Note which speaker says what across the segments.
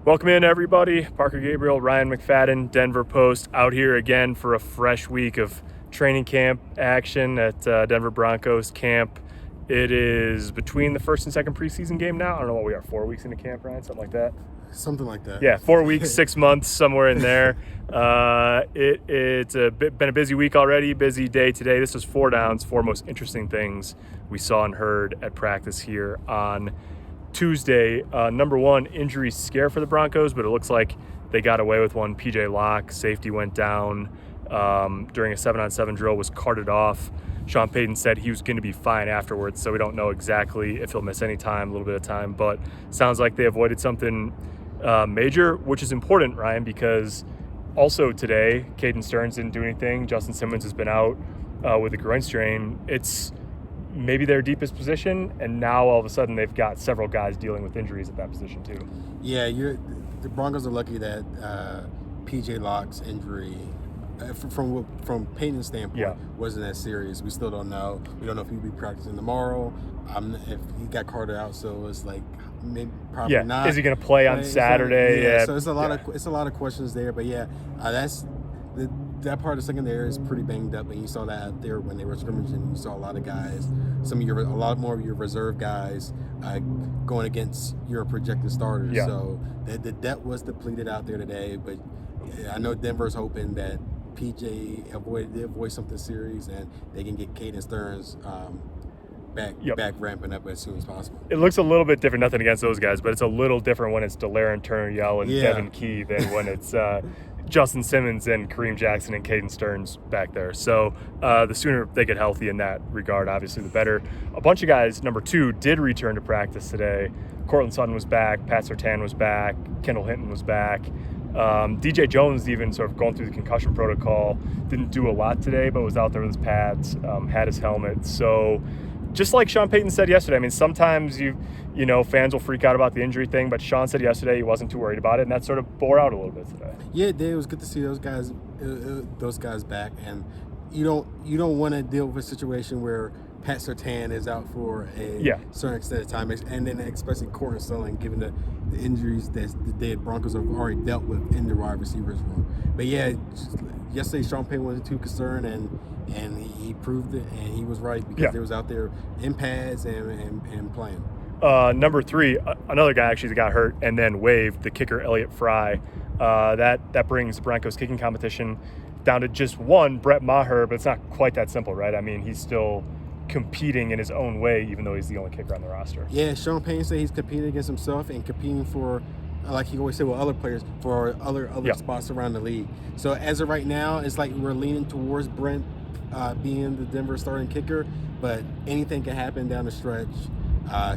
Speaker 1: Welcome in, everybody. Parker Gabriel, Ryan McFadden, Denver Post, out here again for a fresh week of training camp action at Denver Broncos camp. It is between the first and second preseason game now. I don't know what we are, 4 weeks into camp, Ryan? Something like that?
Speaker 2: Something like that.
Speaker 1: Yeah, 4 weeks, 6 months, somewhere in there. It's been a busy week already, busy day today. This was 4 downs, 4 most interesting things we saw and heard at practice here on Tuesday. Number one, injury scare for the Broncos, but it looks like they got away with one. PJ Locke, safety, went down during a 7-on-7 drill, was carted off. Sean Payton said he was going to be fine afterwards, so we don't know exactly if he'll miss any time, a little bit of time, but sounds like they avoided something major, which is important, Ryan, because also today, Caden Stearns didn't do anything. Justin Simmons has been out with a groin strain. It's maybe their deepest position, and now all of a sudden they've got several guys dealing with injuries at that position too.
Speaker 2: Yeah, the Broncos are lucky that PJ Locke's injury, from Payton's standpoint, wasn't that serious. We still don't know. We don't know if he'll be practicing tomorrow. If he got carted out, so it's like probably not.
Speaker 1: Is he going to play on Saturday?
Speaker 2: So it's a lot of questions there. But that part of the secondary is pretty banged up, and you saw that out there when they were scrimmaging. You saw a lot of guys, a lot more of your reserve guys going against your projected starters.
Speaker 1: Yeah.
Speaker 2: So the depth was depleted out there today, but I know Denver's hoping that PJ avoid something serious and they can get Caden Stearns back ramping up as soon as possible.
Speaker 1: It looks a little bit different, nothing against those guys, but it's a little different when it's Delaren Turner-Yell and Devin Key than when it's Justin Simmons and Kareem Jackson and Caden Stearns back there. So the sooner they get healthy in that regard, obviously, the better. A bunch of guys, number 2, did return to practice today. Cortland Sutton was back. Pat Surtain was back. Kendall Hinton was back. DJ Jones, even sort of going through the concussion protocol, didn't do a lot today, but was out there with his pads, had his helmet. So just like Sean Payton said yesterday, I mean, sometimes you know, fans will freak out about the injury thing, but Sean said yesterday he wasn't too worried about it, and that sort of bore out a little bit today.
Speaker 2: Yeah, it was good to see those guys back, and you don't want to deal with a situation where Pat Surtain is out for a certain extent of time, and then especially Cortland Sutton, given the injuries that the Broncos have already dealt with in the wide receivers room. But yeah, yesterday Sean Payton wasn't too concerned, and he proved it, and he was right because they was out there in pads and playing.
Speaker 1: Number 3, another guy actually that got hurt and then waived, the kicker Elliott Fry. That brings the Broncos kicking competition down to just one, Brett Maher, but it's not quite that simple, right? I mean, he's still competing in his own way, even though he's the only kicker on the roster.
Speaker 2: Yeah, Sean Payton said he's competing against himself and competing for, like he always said with other players, for other spots around the league. So as of right now, it's like we're leaning towards Brent being the Denver starting kicker, but anything can happen down the stretch.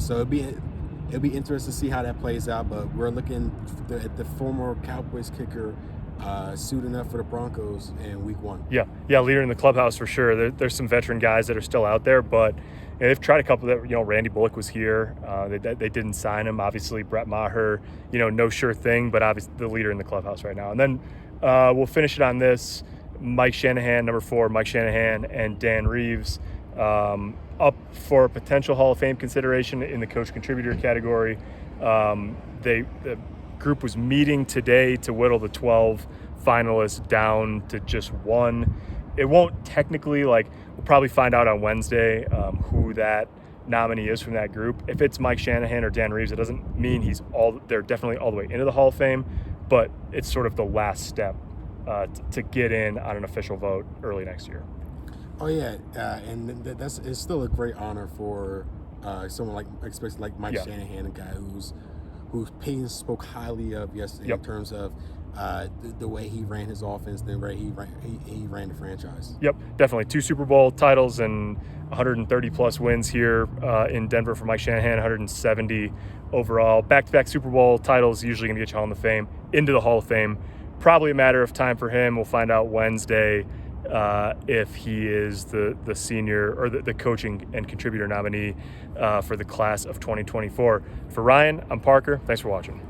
Speaker 2: So it'll be interesting to see how that plays out. But we're looking at the former Cowboys kicker suiting up for the Broncos in week 1.
Speaker 1: Yeah, leader in the clubhouse for sure. There's some veteran guys that are still out there, but they've tried a couple that, Randy Bullock was here. They didn't sign him. Obviously, Brett Maher, no sure thing, but obviously the leader in the clubhouse right now. And then we'll finish it on this. Mike Shanahan, number 4, Mike Shanahan and Dan Reeves up for a potential Hall of Fame consideration in the coach contributor category. The group was meeting today to whittle the 12 finalists down to just 1. It won't technically, we'll probably find out on Wednesday who that nominee is from that group. If it's Mike Shanahan or Dan Reeves, it doesn't mean they're definitely all the way into the Hall of Fame, but it's sort of the last step to get in on an official vote early next year.
Speaker 2: Oh yeah, and it's still a great honor for someone especially like Mike Shanahan, a guy who Payton spoke highly of yesterday in terms of the way he ran his offense, the way he ran the franchise. Yep,
Speaker 1: definitely 2 Super Bowl titles and 130 plus wins here in Denver for Mike Shanahan, 170 overall. Back-to-back Super Bowl titles usually going to get you into the Hall of Fame. Probably a matter of time for him. We'll find out Wednesday if he is the senior or the coaching and contributor nominee for the class of 2024. For Ryan, I'm Parker. Thanks for watching.